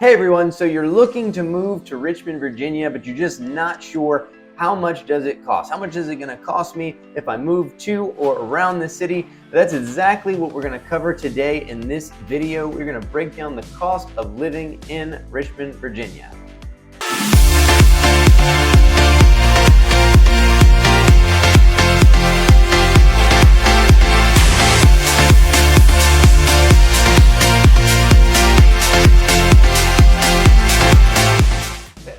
Hey everyone, so you're looking to move to Richmond, Virginia, but you're just not sure how much does it cost? How much is it going to cost me if I move to or around the city? That's exactly what we're going to cover today in this video. We're going to break down the cost of living in Richmond, Virginia.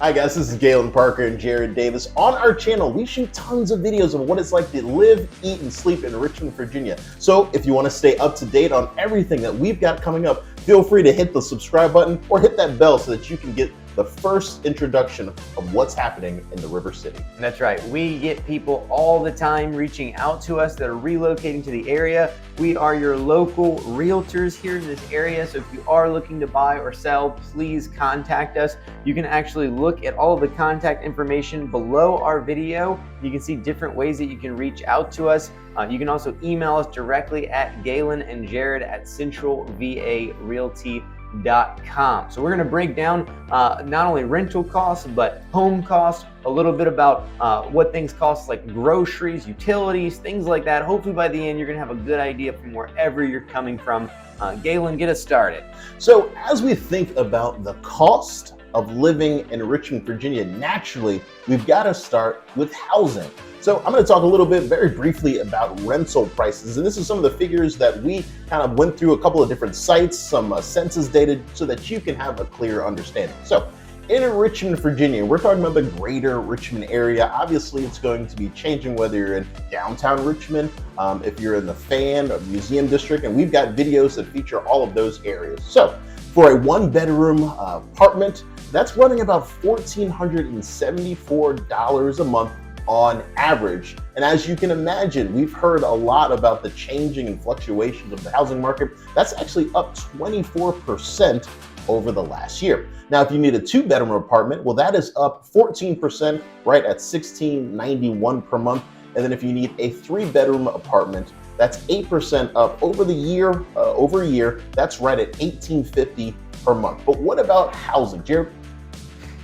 Hi guys, this is Galen Parker and Jared Davis. On our channel, we shoot tons of videos of what it's like to live, eat, and sleep in Richmond, Virginia. So if you want to stay up to date on everything that we've got coming up, feel free to hit the subscribe button or hit that bell so that you can get the first introduction of what's happening in the River City. That's right. We get people all the time reaching out to us that are relocating to the area. We are your local realtors here in this area. So if you are looking to buy or sell, please contact us. You can actually look at all of the contact information below our video. You can see different ways that you can reach out to us. You can also email us directly at Galen and Jared at centralvarealty.com. So we're going to break down not only rental costs, but home costs, a little bit about what things cost like groceries, utilities, things like that. Hopefully by the end, you're going to have a good idea from wherever you're coming from. Galen, get us started. So as we think about the cost of living in Richmond, Virginia, naturally, we've got to start with housing. So I'm going to talk a little bit very briefly about rental prices. And this is some of the figures that we kind of went through a couple of different sites, some census data, so that you can have a clear understanding. So in Richmond, Virginia, we're talking about the greater Richmond area. Obviously, it's going to be changing whether you're in downtown Richmond, if you're in the Fan or Museum District, and we've got videos that feature all of those areas. So for a one-bedroom apartment, that's running about $1,474 a month on average. And as you can imagine, we've heard a lot about the changing and fluctuations of the housing market. That's actually up 24% over the last year. Now, if you need a two-bedroom apartment, well, that is up 14%, right at $1,691 per month. And then if you need a three-bedroom apartment, that's 8% up over the year, over a year. That's right at $1,850 per month. But what about housing, Jared?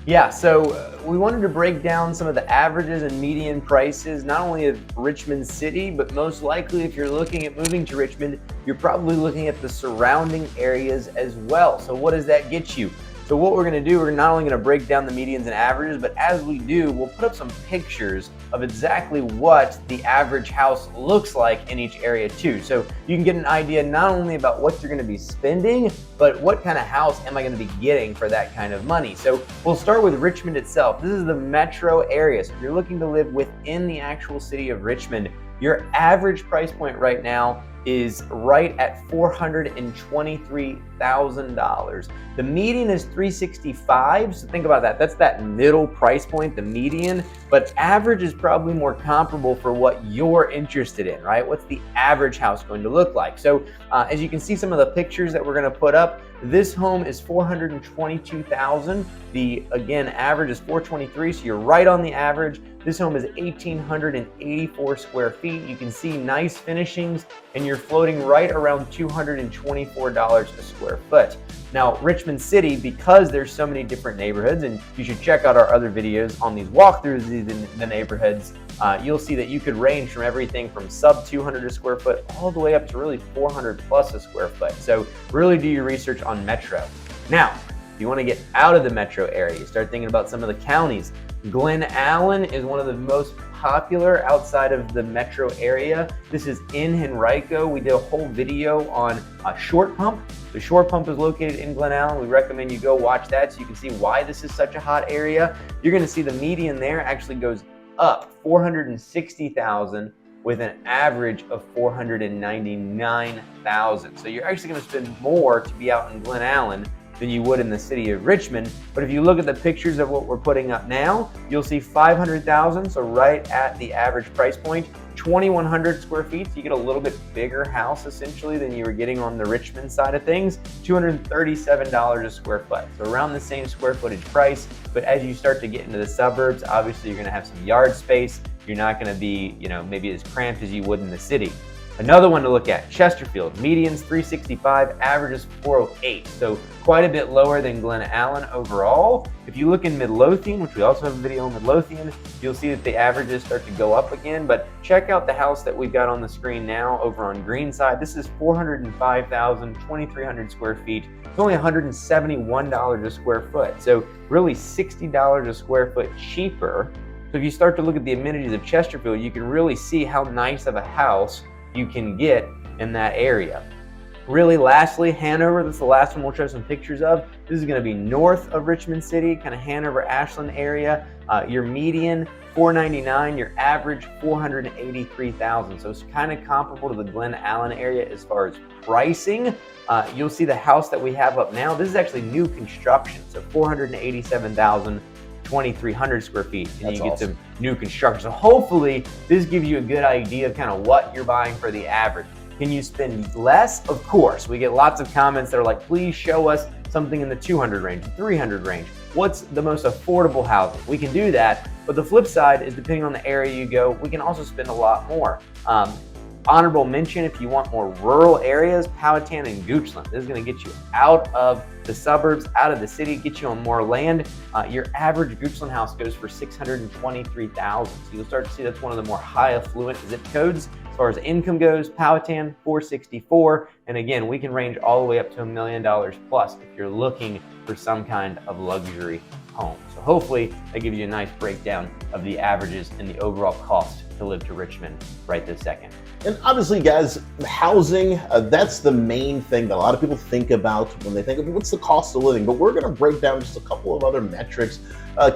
Yeah, so we wanted to break down some of the averages and median prices, not only of Richmond City, but most likely if you're looking at moving to Richmond, you're probably looking at the surrounding areas as well. So what does that get you? So what we're gonna do, we're not only gonna break down the medians and averages, but as we do, we'll put up some pictures of exactly what the average house looks like in each area too. So you can get an idea not only about what you're gonna be spending, but what kind of house am I gonna be getting for that kind of money. So we'll start with Richmond itself. This is the metro area. So if you're looking to live within the actual city of Richmond, your average price point right now is right at $423,000. The median is $365,000, so think about that. That's that middle price point, the median, but average is probably more comparable for what you're interested in, right? What's the average house going to look like? So as you can see some of the pictures that we're gonna put up, this home is $422,000. The, again, average is $423,000, so you're right on the average. This home is 1,884 square feet. You can see nice finishings, and you're floating right around $224 a square foot. Now, Richmond City, because there's so many different neighborhoods, and you should check out our other videos on these walkthroughs of the neighborhoods, you'll see that you could range from everything from sub 200 a square foot all the way up to really 400 plus a square foot. So really do your research on metro. Now, if you want to get out of the metro area, you start thinking about some of the counties. Glen Allen is one of the most popular outside of the metro area. This is in Henrico. We did a whole video on Short Pump. The Short Pump is located in Glen Allen. We recommend you go watch that so you can see why this is such a hot area. You're going to see the median there actually goes up $460,000 with an average of $499,000. So you're actually going to spend more to be out in Glen Allen than you would in the city of Richmond. But if you look at the pictures of what we're putting up now, you'll see $500,000, so right at the average price point. 2,100 square feet, so you get a little bit bigger house essentially than you were getting on the Richmond side of things. $237 a square foot, so around the same square footage price. But as you start to get into the suburbs, obviously you're gonna have some yard space. You're not gonna be, maybe as cramped as you would in the city. Another one to look at, Chesterfield, median's 365, averages 408. So quite a bit lower than Glen Allen overall. If you look in Midlothian, which we also have a video on Midlothian, you'll see that the averages start to go up again. But check out the house that we've got on the screen now over on Greenside. This is 405,000, 2,300 square feet. It's only $171 a square foot. So really $60 a square foot cheaper. So if you start to look at the amenities of Chesterfield, you can really see how nice of a house you can get in that area. Really, lastly, Hanover, that's the last one we'll show some pictures of. This is going to be north of Richmond City, kind of Hanover, Ashland area. Your median, $499, your average, $483,000. So it's kind of comparable to the Glen Allen area as far as pricing. You'll see the house that we have up now. This is actually new construction, so $487,000. 2,300 square feet, and That's you get awesome. some new construction. So hopefully this gives you a good idea of kind of what you're buying for the average. Can you spend less? Of course. We get lots of comments that are like, please show us something in the 200 range, 300 range. What's the most affordable housing? We can do that, but the flip side is depending on the area you go, we can also spend a lot more. Honorable mention, if you want more rural areas, Powhatan and Goochland. This is going to get you out of the suburbs, out of the city, get you on more land. Your average Goochland house goes for $623,000. So you'll start to see that's one of the more high affluent zip codes. As far as income goes, Powhatan, $464,000. And again, we can range all the way up to $1 million plus if you're looking for some kind of luxury home. So hopefully that gives you a nice breakdown of the averages and the overall cost to live to Richmond right this second. And obviously, guys, housing, that's the main thing that a lot of people think about when they think of what's the cost of living. But we're going to break down just a couple of other metrics,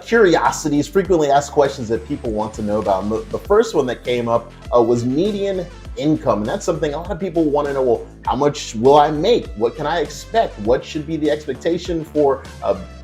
curiosities, frequently asked questions that people want to know about. And the first one that came up was median income. And that's something a lot of people want to know, well, how much will I make? What can I expect? What should be the expectation for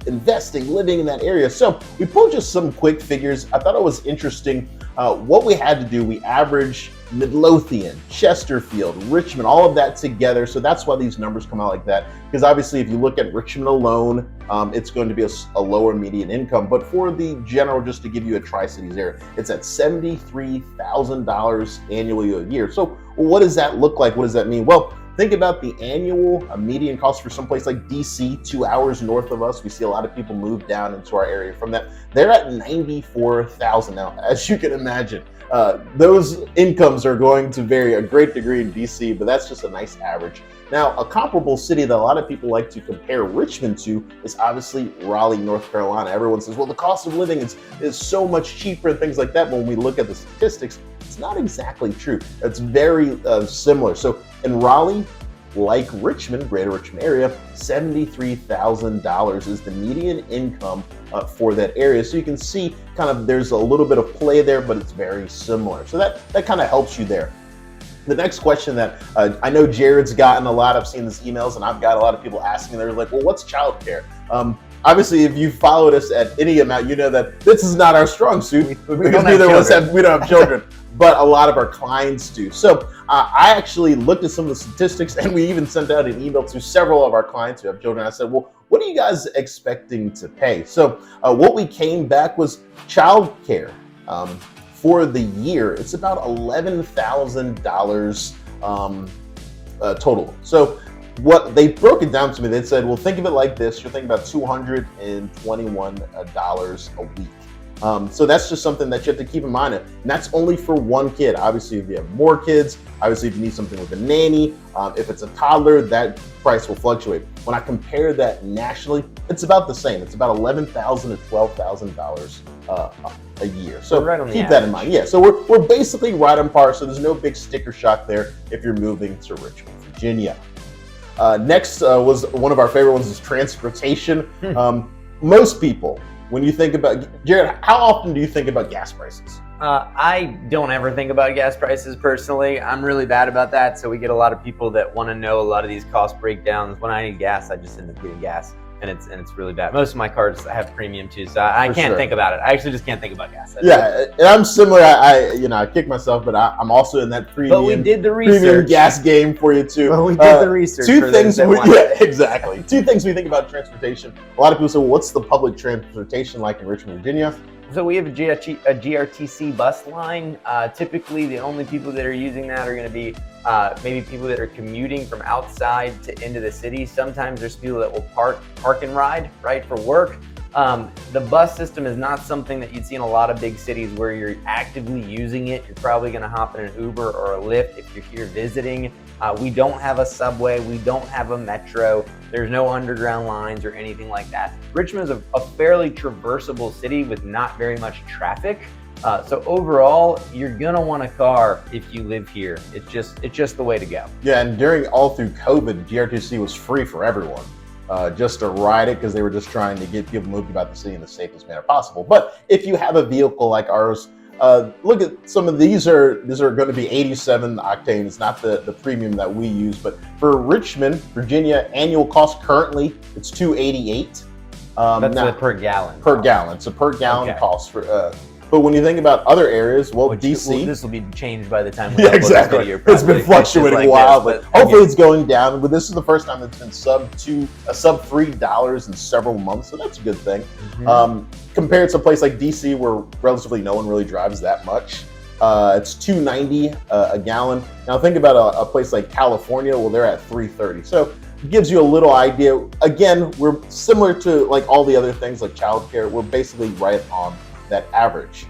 investing, living in that area? So we pulled just some quick figures. I thought it was interesting. What we had to do, we averaged Midlothian, Chesterfield, Richmond, all of that together. So that's why these numbers come out like that. Because obviously, if you look at Richmond alone, it's going to be a lower median income. But for the general, just to give you a Tri-Cities area, it's at $73,000 annually a year. So what does that look like? What does that mean? Well, think about the annual median cost for some place like DC, 2 hours north of us. We see a lot of people move down into our area from that. They're at $94,000 now, as you can imagine. Those incomes are going to vary a great degree in DC, but that's just a nice average. Now, a comparable city that a lot of people like to compare Richmond to is obviously Raleigh, North Carolina. Everyone says, well, the cost of living is so much cheaper and things like that. But when we look at the statistics, it's not exactly true. It's very similar. So in Raleigh, like Richmond, greater Richmond area, $73,000 is the median income for that area. So you can see kind of there's a little bit of play there, but it's very similar. So that kind of helps you there. The next question that I know Jared's gotten a lot, I've seen these emails and I've got a lot of people asking, they're like, well, what's childcare? Obviously, if you followed us at any amount, you know that this is not our strong suit because neither of us we don't have children, but a lot of our clients do. So I actually looked at some of the statistics and we even sent out an email to several of our clients who have children. I said, well, what are you guys expecting to pay? So what we came back was childcare. For the year, it's about $11,000 total. So what they broke it down to me, they said, well, think of it like this. You're thinking about $221 a week. So that's just something that you have to keep in mind. And that's only for one kid. Obviously, if you have more kids, obviously, if you need something with a nanny, if it's a toddler, that price will fluctuate. When I compare that nationally, it's about the same. It's about $11,000 to $12,000 a year. So right on keep that in mind. Yeah, so we're basically right on par. So there's no big sticker shock there if you're moving to Richmond, Virginia. Next was one of our favorite ones is transportation. Most people, when you think about, Jared, how often do you think about gas prices? I don't ever think about gas prices personally. I'm really bad about that. So we get a lot of people that want to know a lot of these cost breakdowns. When I need gas, I just end up getting gas. And it's really bad. Most of my cars have premium too, so I can't think about it. I actually just can't think about gas. And I'm similar. I kick myself, but I'm also in that premium. But we did the research. Premium gas game for you too. Well, we did the research. Two things. Exactly. Two things we think about transportation. A lot of people say, well, what's the public transportation like in Richmond, Virginia? So we have a GRTC bus line. Typically, the only people that are using that are going to be maybe people that are commuting from outside to into the city. Sometimes there's people that will park and ride, right, for work. The bus system is not something that you'd see in a lot of big cities where you're actively using it. You're probably going to hop in an Uber or a Lyft if you're here visiting. We don't have a subway. We don't have a metro. There's no underground lines or anything like that. Richmond is a fairly traversable city with not very much traffic. So overall, you're gonna want a car if you live here. It's just the way to go. Yeah, and all through COVID, GRTC was free for everyone. Just to ride it, because they were just trying to get people moving about the city in the safest manner possible. But if you have a vehicle like ours, look at some of these are going to be 87 octanes, not the premium that we use. But for Richmond, Virginia, annual cost currently it's $288. That's per gallon. Per gallon. It's a per gallon cost for. But when you think about other areas, well, DC. This will be changed by the time we yeah, exactly. Video, it's been fluctuating a while, but hopefully it's going down. But this is the first time it's been sub $3 in several months, so that's a good thing. Mm-hmm. Compared to a place like DC, where relatively no one really drives that much, it's $2.90 a gallon. Now think about a place like California. Well, they're at $3.30. So it gives you a little idea. Again, we're similar to like all the other things like childcare. We're basically right on that average.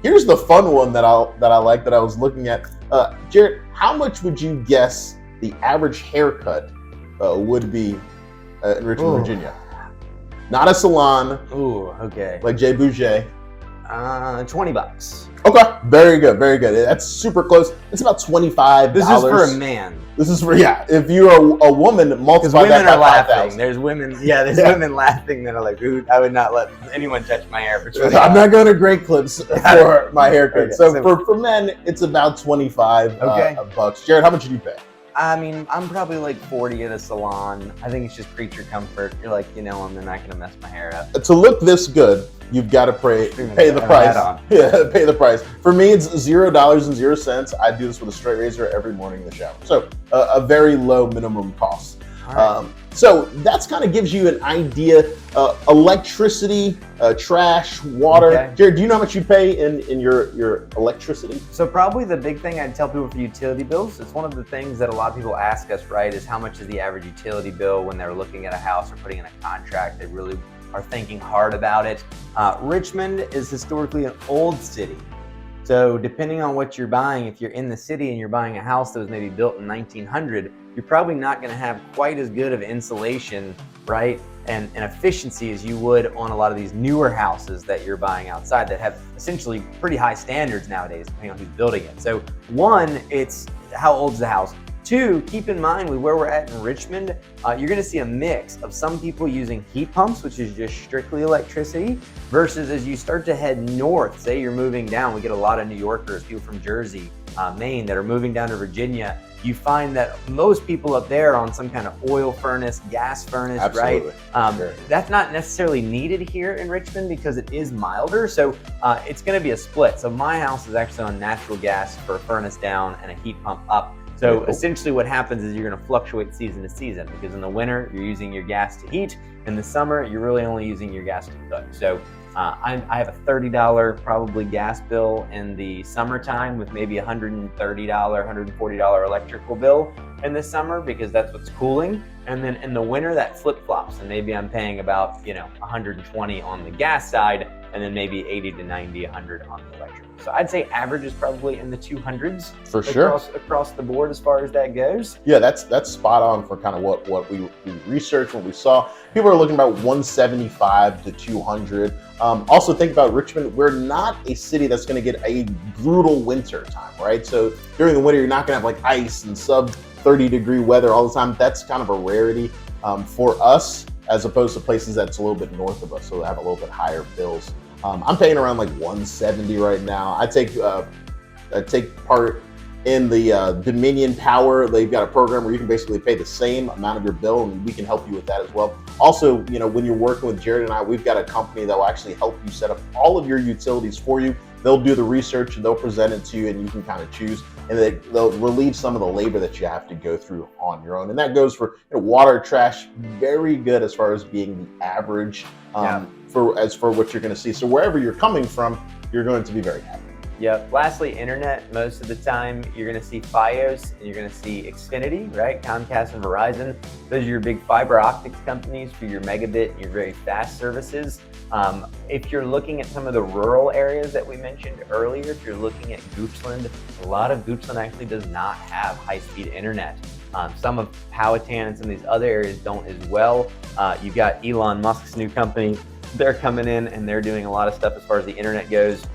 Here's the fun one that I like that I was looking at. Jared, how much would you guess the average haircut would be in Richmond, Virginia? Not a salon. Ooh, okay. Like Jay Boucher. $20. Okay, very good, very good. That's super close. It's about $25. This is for a man. This is for, yeah, if you're a woman, multiply that by 5,000. There's women, women laughing that are like, dude, I would not let anyone touch my hair. I'm not going to Great Clips for my haircut. Okay, so for men, it's about 25 bucks. Jared, how much did you pay? I mean, I'm probably like 40 at a salon. I think it's just creature comfort. You're like, you know, I'm not going to mess my hair up. To look this good, you've got to pay the price. Yeah, pay the price. For me, it's $0.00. I do this with a straight razor every morning in the shower. So a very low minimum cost. Right. So that's kind of gives you an idea. Electricity, trash, water. Okay. Jared, do you know how much you pay in your electricity? So probably the big thing I'd tell people for utility bills, it's one of the things that a lot of people ask us, right, is how much is the average utility bill when they're looking at a house or putting in a contract. They really are thinking hard about it. Richmond is historically an old city. So depending on what you're buying, if you're in the city and you're buying a house that was maybe built in 1900, you're probably not going to have quite as good of insulation, right, and efficiency as you would on a lot of these newer houses that you're buying outside that have essentially pretty high standards nowadays, depending on who's building it. So one, it's how old is the house? Two, keep in mind with where we're at in Richmond, you're going to see a mix of some people using heat pumps, which is just strictly electricity, versus as you start to head north, say you're moving down, we get a lot of New Yorkers, people from Jersey, Maine that are moving down to Virginia. You find that most people up there are on some kind of oil furnace, gas furnace, Absolutely. Right? Sure. That's not necessarily needed here in Richmond because it is milder. So it's going to be a split. So my house is actually on natural gas for a furnace down and a heat pump up. So essentially what happens is you're going to fluctuate season to season because in the winter, you're using your gas to heat. In the summer, you're really only using your gas to cook. So I have a $30 probably gas bill in the summertime with maybe $130, $140 electrical bill in the summer because that's what's cooling. And then in the winter, that flip-flops. And maybe I'm paying about, $120 on the gas side and then maybe $80 to $90, $100 on the electric. So I'd say average is probably in the 200s for sure across the board as far as that goes. Yeah, that's spot on for kind of what we researched, what we saw. People are looking about 175 to 200. Also think about Richmond. We're not a city that's going to get a brutal winter time, right? So during the winter, you're not going to have like ice and sub 30-degree weather all the time. That's kind of a rarity for us as opposed to places that's a little bit north of us, so they have a little bit higher bills. I'm paying around like 170 right now. I take part in the Dominion Power. They've got a program where you can basically pay the same amount of your bill, and we can help you with that as well. Also, when you're working with Jared and I, we've got a company that will actually help you set up all of your utilities for you. They'll do the research and they'll present it to you, and you can kind of choose. And they'll relieve some of the labor that you have to go through on your own. And that goes for water, trash, very good as far as being the average for what you're going to see. So wherever you're coming from, you're going to be very happy. Yep. Lastly, internet. Most of the time, you're going to see Fios and you're going to see Xfinity, right? Comcast and Verizon. Those are your big fiber optics companies for your megabit and your very fast services. If you're looking at some of the rural areas that we mentioned earlier, if you're looking at Goochland, a lot of Goochland actually does not have high-speed internet. Some of Powhatan and some of these other areas don't as well. You've got Elon Musk's new company. They're coming in and they're doing a lot of stuff as far as the internet goes.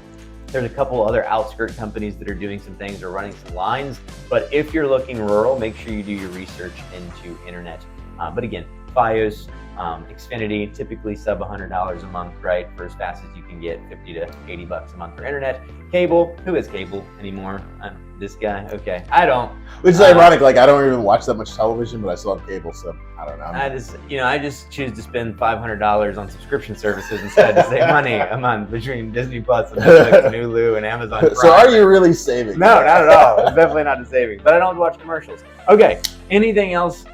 There's a couple other outskirt companies that are doing some things or running some lines. But if you're looking rural, make sure you do your research into internet. But again, Fios, Xfinity, typically sub $100 a month, right? For as fast as you can get, 50 to 80 bucks a month for internet. Cable, who has cable anymore? This guy, okay. I don't. Which is ironic, like I don't even watch that much television, but I still have cable, so I don't know. I just choose to spend $500 on subscription services instead to save money a month between Disney Plus and Netflix and Hulu and Amazon Prime. So are you really saving? No, not at all. It's definitely not a saving, but I don't watch commercials. Okay, anything else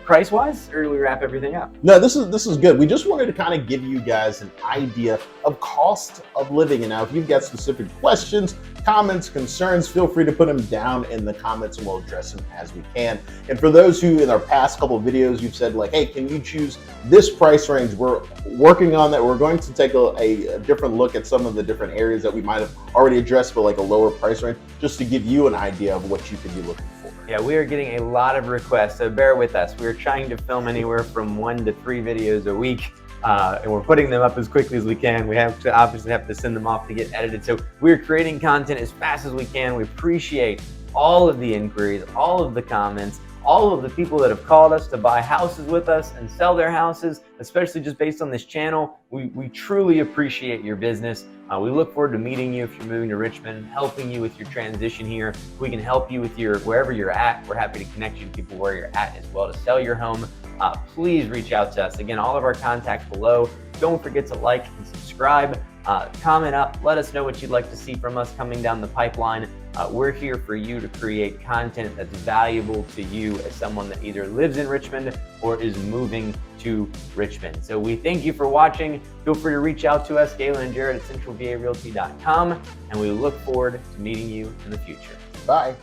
price-wise, or do we wrap everything up? No, this is good. We just wanted to kind of give you guys an idea of cost of living. And now if you've got specific questions, comments, concerns, feel free to put them down in the comments and we'll address them as we can. And for those who in our past couple of videos, you've said like, hey, can you choose this price range? We're working on that. We're going to take a different look at some of the different areas that we might have already addressed for like a lower price range, just to give you an idea of what you could be looking for. Yeah, we are getting a lot of requests, so bear with us. We're trying to film anywhere from 1 to 3 videos a week, and we're putting them up as quickly as we can. We obviously have to send them off to get edited, so we're creating content as fast as we can. We appreciate all of the inquiries, all of the comments, all of the people that have called us to buy houses with us and sell their houses, especially just based on this channel. We truly appreciate your business. We look forward to meeting you if you're moving to Richmond, helping you with your transition here. We can help you with wherever you're at. We're happy to connect you to people where you're at as well to sell your home. Please reach out to us. Again, all of our contacts below. Don't forget to like and subscribe. Comment up. Let us know what you'd like to see from us coming down the pipeline. We're here for you to create content that's valuable to you as someone that either lives in Richmond or is moving to Richmond. So we thank you for watching. Feel free to reach out to us, Galen and Jared at centralvarealty.com, and we look forward to meeting you in the future. Bye.